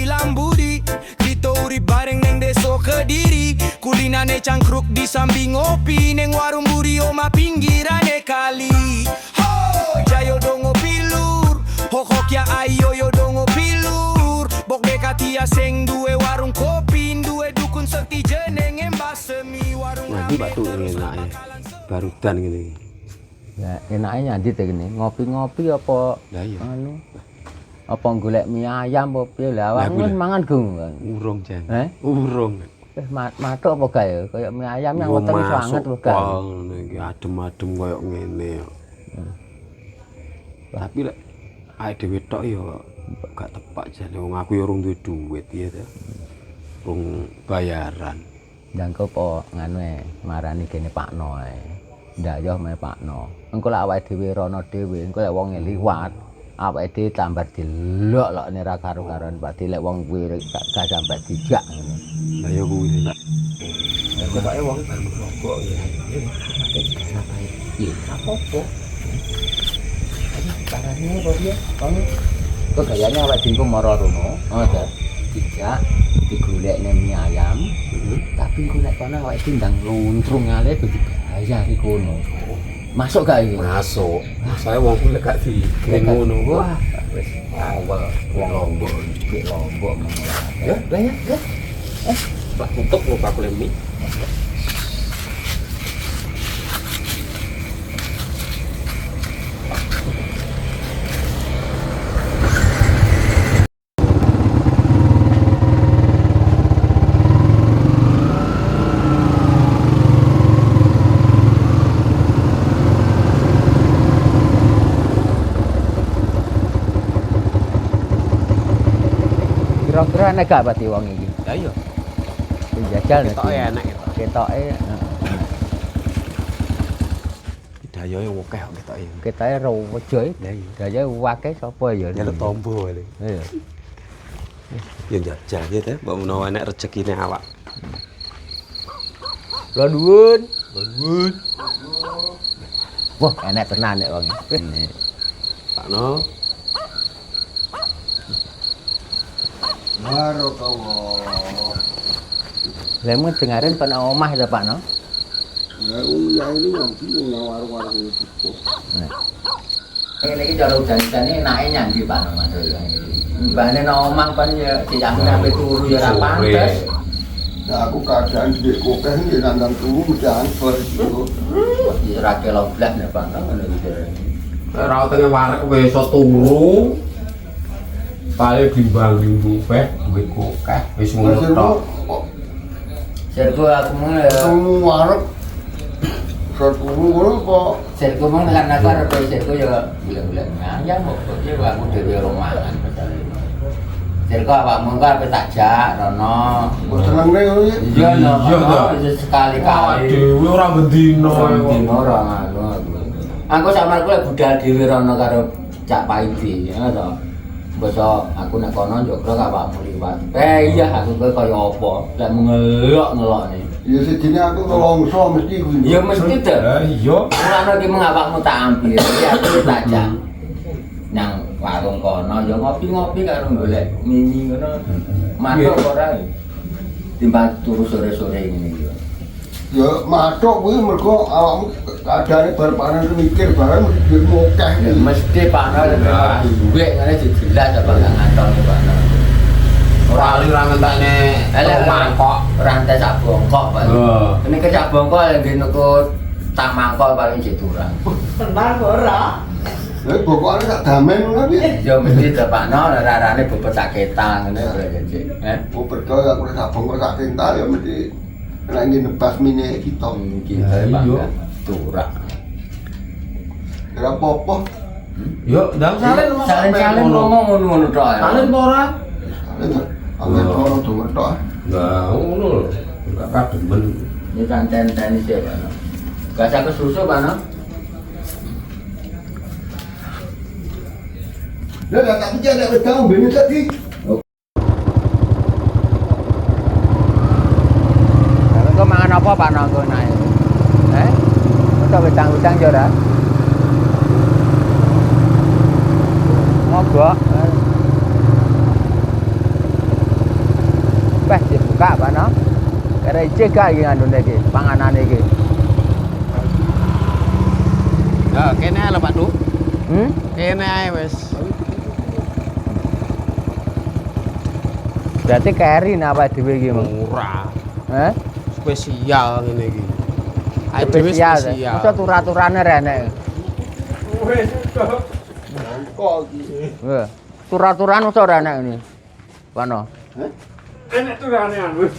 ilang budi. Kita urip bareng neng deso Kediri. Kulinane cangkruk di samping ngopi. Neng warung buri oma pinggirane kali. Ho, jayo dong ngopi lur. Hok ya ayo yo dong ngopi lur. Bok dekatia seng duwe warung kopi. Duwe dukun sekti jeneng embas semi warung. Nanti batu ini enaknya barudan gini. Ya enaknya nyandit gini. Ngopi-ngopi apa? Lah iya. Anu. Apa golek mie ayam apa piye lah awakmu mangan gung. Urung jan. Urung. Matuk apa gawe kaya mie ayam yang weteng iso anget lho gawe. Ngono iki adem-adem koyo ngene ya. Tapi lek awake dhewe tok ya gak tepak jane wong aku ya urung duwe duit ya ta. Urung bayaran. Jangko apa nganu marani kene Pakno ae. Ndak yo me Pakno. Engko lek awake dhewe rono dhewe engko lek wong liwat awake dhewe tambah dilok-lokne ra karo-karon pati lek wong kuwi gak sampe dijak ngono. Lah ya kuwi tak. Kok bae wong bar merokok ya. Iya, apa-apa. Carane kok piye? Kok gayane awake dhewe mara rono. Ada dijak digolekne mie ayam. Tapi golek kono awake dhewe ndang luntrung ale dadi bayar iku kono. Masuk gak iki? Masuk. Saya wong kuwi gak di ngono. Wah, wis awal wong Lombok mengolah. Ya, bayar, ya. Pak tutup lho Pak Lemi. Kira-kira enak gak pati wong iki? Lah iya. Jajal Ketoke enak itu. Ketoke. Dayoe akeh kok ketoke. Ketoke rejo iki. Lah iya. Dayoe akeh sapa ya? Nyeluk tombo wae. Iya. Ya jajal ya ta, mbok menawa enek rezekine awak. Lha nuwun. Nuwun. Wah, enak tenan nek wong iki. Pakno. Barakallah. Lemu dengarin pernah omah ya Pak no? Ya ini yang bingung yang warung-warung itu. Ini lagi cara udan-udan ini naiknya nyandi Pak no Mas. Mbaknya no omah kan ya dijamin sampai turu ya pantes. Nah aku keadaan di kokeh ini nandang turu jangan begitu. Ya rakyat loblas ya Pak no. Ora tengah warek wis iso turu. Paling dimbangin bupeh, duwe kokeh, wis ngono tok. Sergo aku mau Ketemu warek. Satu ngono kok. Sergo mau tekan aku arep sergo ya bulan-bulan ya mau dia aku dhewe romangan padahal. Sergo awakmu kok arep tak jak rono. Mbok senengne ngono iki. Iya no. Sekali-kali. Dhewe ora bendino. Bendino ora ngono. Aku samarku lek budal dhewe rono karo Cak Paidi, ya to. Bosok aku nek kono njogro gak awakmu liwat. Iya aku kowe kaya apa? Lek ngelok-ngelokne. Ya sedine aku nelongso mesti kuwi. Ya mesti to. Iya. Mulane iki mengawakmu tak ambil. Iki aku tak jak. Nang warung kono ya ngopi-ngopi karo golek mimi ngono. Matuk ora. Timbang turu sore-sore ngene iki. Ya matuk kuwi mergo awakmu keadaane bar panen mikir barang mesti mokeh. Ya mesti Pak Nol duwe ngene jelas apa gak ngantor Pak Nol. Ora ali ora ngentekne mangkok, rantai sak bongkok Pak. Ini ke sak bongkok lagi nuku tak mangkok paling jeturang. Tenang ora. Pokoknya tak damen ngono piye? Ya mesti to Pak Nol rarane bobot sak ketang ngene lho Cik. Oh percaya aku sak bongkok sak kental ya mesti nek nebas mine kita. Kita Pak turak. Ora apa-apa. Yo, ndang salin Salin ngomong ngono-ngono tok. Salin apa ora? Aku ora denger tok. Lah, ngono lho. Enggak kademen. Ini santen-santen iki Pak Nol. Gak usah kesusu Pak Nol. Lah tak pikir nek wedang mbene tadi. Kau mangan apa Pak Nol kau naik? Kau wedang-wedang yo ora? Mogok. Gak, Pak no. Kira ijek gak iki ngandune iki, panganane iki. Ya, kene ae lho Pak Duk. Kene ae wis. Berarti keri napa dhewe iki, Mang? Murah. Heh? Spesial ngene iki. Ae dhewe Spesial. spesial. Masa tur-aturane renek. Kok iki. Wah, tur-aturan masa ora enek ini. Pano. Enek turane anu.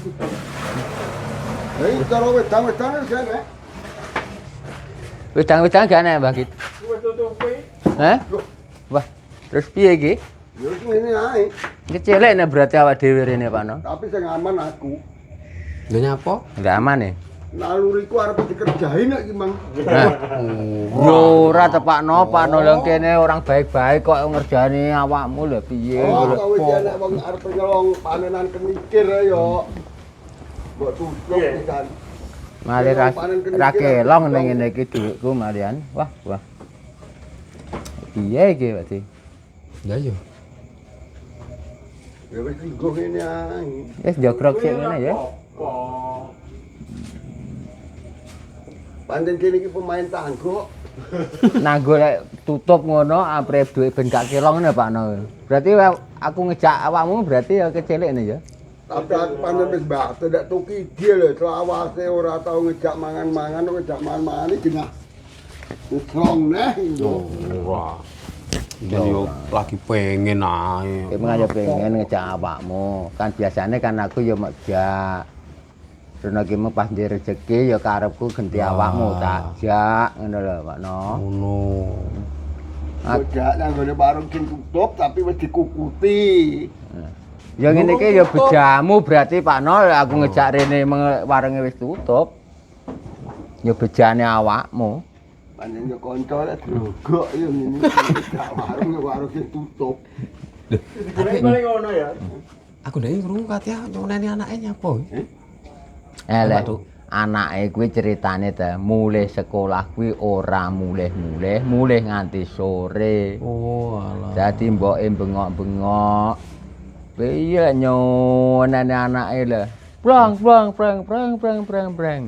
Hei, karo wedang-wedang gak. Wedang-wedang gak enek, Mbah Kit. Wis tutupi. Heh? Wah, terus piye iki? Ya wis ngene ae. Iki cilik nek berarti awak dhewe rene, Pano. Tapi sing aman aku. Lho nyapa? Enggak aman nih. Naluriku arep dikerjain iki, Mang. Yo ora tepakno, Pakno lho kene orang baik-baik kok ngerjani awakmu lho piye. Oh, kowe iki nek wong arep nyolong panenan kemikir yo. Mbok tutup kan. Mari ra kelong ning ngene iki dhuwitku malian. Wah, wah. Piye iki berarti? Lah yo. Ya wis nggo ngene ae. Wis jogrok sik ngene ya. Pancen kene iki pemain tanggo. Nanggo lek tutup ngono ampre duit ben gak kelong ngene Pakno. Berarti aku ngejak awakmu berarti ya kecilik nih ya. Tapi aku pancen wis mbak tidak tuki dia lho, selawase ora tau ngejak mangan-mangan, ngejak mangan-mangan iki nah. Strong neh yo. Ora. Yo lagi pengen ae. Emang aja pengen ngejak awakmu. Kan biasanya kan aku ya ngejak. Rene iki mung pas ndek rezeki ya karepku genti awakmu tak jak ngono lho Pakno. Ngono. Ngejak nang gone warung sing tutup tapi wis dikukuti. Ya ngene iki ya bejamu berarti Pakno aku ngejak rene warunge wis tutup. Ya bejane awakmu. Pancen yo kanca lek drogok yo ngene ngejak warung sing tutup. Tapi ngono ya. Aku ndek krungu katya nyoneni anake nyapa. Elek anake kuwi ceritane ta mulih sekolah kuwi ora mulih nganti sore. Oh alah. Dadi mboke bengok-bengok. Piye nyonene anake lho. Brang.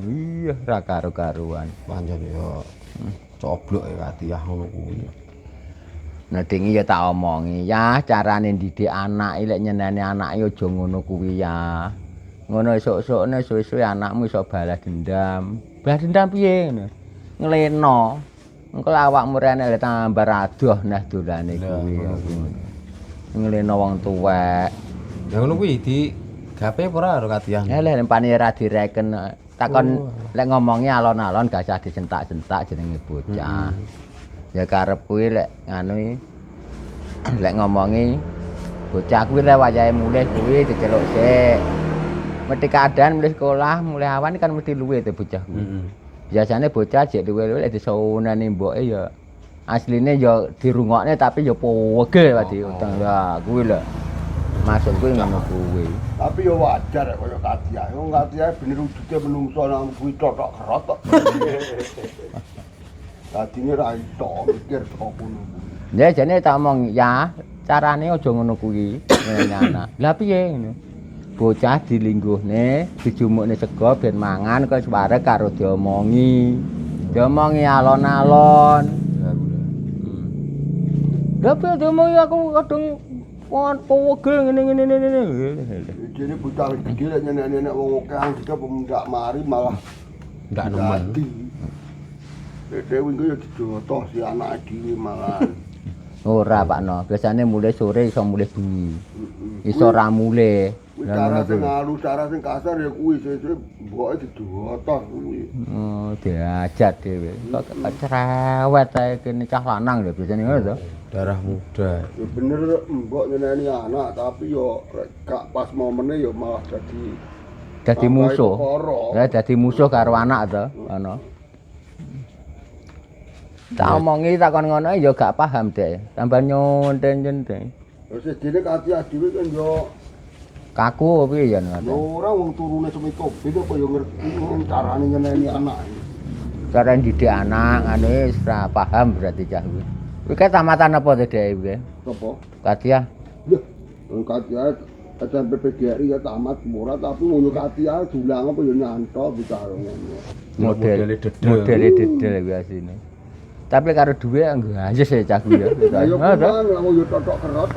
Iya ra karo-karuan. Pancen yo coblok ya katya ngono kuwi. Nah dingi ya tak omongi ya carane ndidik anak lek nyeneni anake aja ngono kuwi ya. Ngono esuk-esukne suwe-suwe anakmu iso balas dendam. Balas dendam piye ngono? Ngleno. Engko awakmu rene tambah adoh nah dolane kuwi. Ngleno wong tuwek. Ya ngono kuwi di gape ora karo katihan. Ya lek pani ora direken takon lek ngomongi alon-alon gak usah disentak-sentak jenenge bocah. Ya karep kuwi lek nganu lek ngomongi bocah kuwi lek wayahe mulih kuwi diceluk sik. Mesti keadaan mulai sekolah, mulai awan kan mesti luwe te bocah kuwi. Biasane bocah jek luwe-luwe lek disonani mboke ya asline ya dirungokne tapi ya pegel pati utang ya kuwi lho. Maksud kuwi ngono kuwi. Tapi yo wajar kaya Katia. Wong Katia bener wujude menungso nang kuwi totok kerot kok. Dadine ra iso mikir kok ngono. Ya jane tak omong ya carane aja ngono kuwi ngene anak. Lah piye ngono? Bocah dilingguhne, dijumukne sego ben mangan kok suwareg karo diomongi. Diomongi alon-alon. Lah piye diomongi aku kadung wong pegel ngene. Jadi bocah iki lek nenek-nenek wong akeh juga pemuda mari malah Ndak nemen. Dewe iki yo dijotoh si anak dhewe malah. Ora Pakno, biasane mulai sore iso mulih bengi. Iso ra mulih. Kuwi cara sing halus, cara sing kasar ya kuwi sesuk mboke dijotoh kuwi. Oh, diajak dhewe. Kok cerewet ae kene cah lanang lho biasane ngono to. Darah muda. Ya bener mbok nyeneni anak tapi yo gak pas momene yo malah Dadi musuh. Ya dadi musuh karo anak to, ngono. Tak omongi takon ngono ya gak paham dek. Tambah nyonten-nyonten. Wis dene Katia dhewe kan yo Kaku piye ya ngono. ora wong turune semiko beda apa yo ngerti carane nyeneni anak. Cara didik anak ngene wis ora paham berarti cah kuwi. Kuwi tamatan apa to dek kuwi? Sopo? Katia. Ya, wong Katia SMP PGRI ya tamat ora tapi ngono katia dulang apa ya nyantol bocah ngono. Modele dedel. modele dedel kuwi asine. Tapi karo dhuwit anggo anjes ya cah kuwi ya. Ayo kuwi lho yo totok kerot.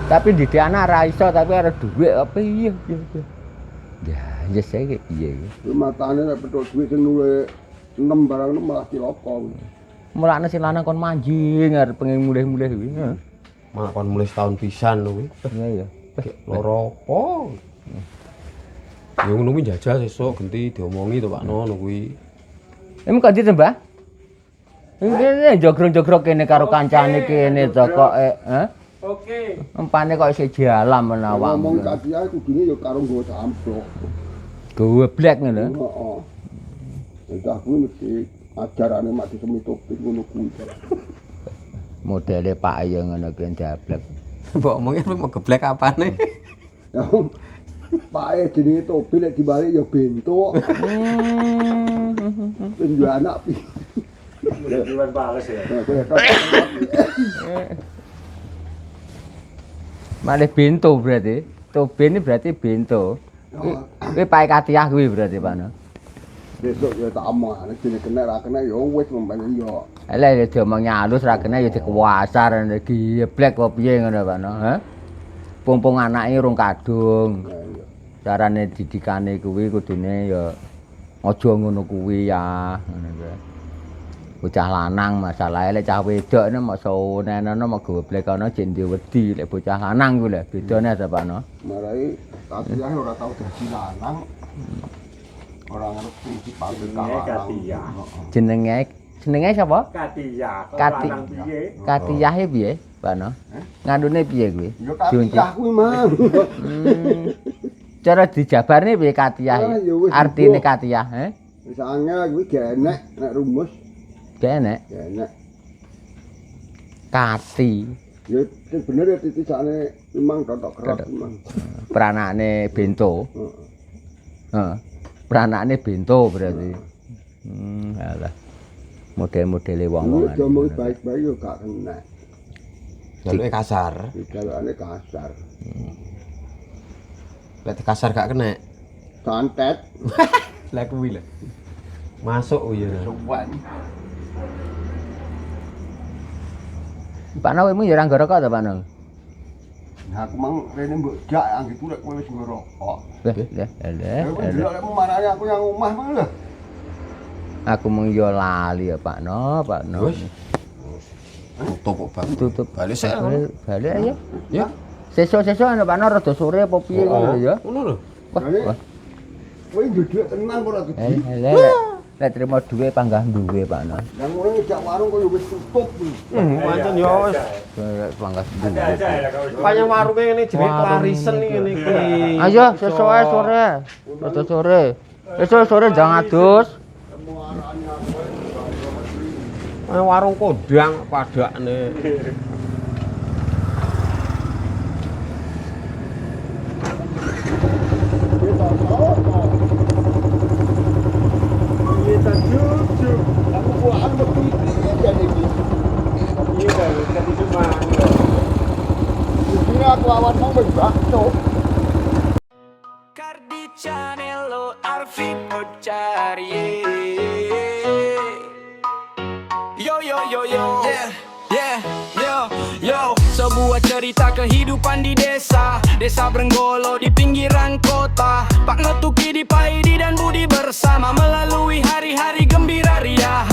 Tapi didik anak ra iso tapi karo dhuwit apa iya. Ya anjes iki iya iki. Matane nek petuk duit sing nuwe 6 barang malah cilaka. Mulane sing lanang kon manjing arep pengen mulih-mulih kuwi. Malah kon mulai setahun pisan lho kuwi. Iya ya. Loro apa? Ya ngono kuwi jajal sesuk genti diomongi to Pak Nono kuwi. Emang kok ndi Mbah? Ini jogrong-jogrong kene karo kancane kene to kok Oke. Empane kok isih jalan menawa. Ngomong katia kudune ya karo nggo camplok. Goblek ngono. Heeh. Entah kuwi mesti ajarane mak disemitopin ngono kuwi. Modele Pak ya ngono kuwi jablek. Mbok omongin mau geblek apane? Ya, Pak jenenge topi nek dibalik ya bentuk. Penjual anak pi. Tujuan bales ya. Malih bento berarti. Tobe ini berarti bento. Kuwi Pak Katiah kuwi berarti Pak No. Besok ya tak omong, nek dene kena ra kena ya wis mempene ya. Lah ya diomong halus ra kena ya dikuasar geblek apa piye ngono Pak No, ha? Pompong anake urung kadung. Carane didikane kuwi kudune ya aja ngono kuwi ya, ngono kuwi. Bocah lanang masalahe lek cah wedok ne mok sonenono mok goblek ana jek wedi lek bocah lanang kuwi lho bedane ta Pak No. Marai katia ora tau dadi lanang. Ora ngerti iki pabrik Katia. Jenenge sapa? Katia. Kati. Lanang piye? Katiyahe piye, Pak No? Ngandune piye kuwi? Ya katia kuwi mang. Cara dijabarne piye Katiyah? Ah, ya wis, Artine Bu. Katiyah, Wis angel kuwi gak enek nek rumus. Kenek Gak enek. Kati. Ya sing bener ya titisane memang totok kerot memang. Peranane bento. Heeh. Peranane bento berarti. Alah. Model-modele Kuwi wong-wongan. diomong baik-baik yo gak kena. Jaluke kasar. Digalane kasar. Lek kasar gak kena. Santet. Lah kuwi lho. Masuk ya. Sowan. Pak No kowe ya ora ngrokok ta Pak No? Nah, aku mang rene mbok jak anggitku lek kowe wis ngerokok. Lah, Ya wis delok lek marane aku yang omah mang lho. Aku mung yo lali ya Pak No, Pak No. Wis. Tutup kok Bang. Tutup. Balik sik. Balik ayo. Ya. Sesuk-sesuk ana Pak No rada sore apa piye ngono ya. Ngono lho. Wah. Kowe njujuk tenan ora Eh, dadi. lek trimo duwe panggah duwe Pak No. Yang ngono ngejak warung kok wis tutup kuwi. Pancen yo wis. Panggah Ada duwe. aja ya kalau Pancen warunge ngene jenenge Clarisen ngene iki. Ayo sesuk ae sore. Rada sore. Sesuk sore jangan adus. Warung kondang padakne. kita jujur. Aku buahan metu iki jane iki. Iya kan, jadi cuma Iki aku awan mau wis bakso. Cardi Chanelo Arvin Ocari. Yo yo yo yo. Yeah, yo. Sebuah cerita kehidupan di desa Brenggolo di pinggiran kota. Pak Notuki di Paidi dan Budi bersama melalui hari-hari gembira ria.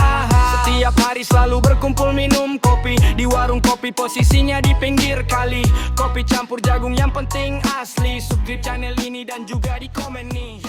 Setiap hari selalu berkumpul minum kopi di warung kopi, posisinya di pinggir kali. Kopi campur jagung yang penting asli. Subscribe channel ini dan juga di komen nih.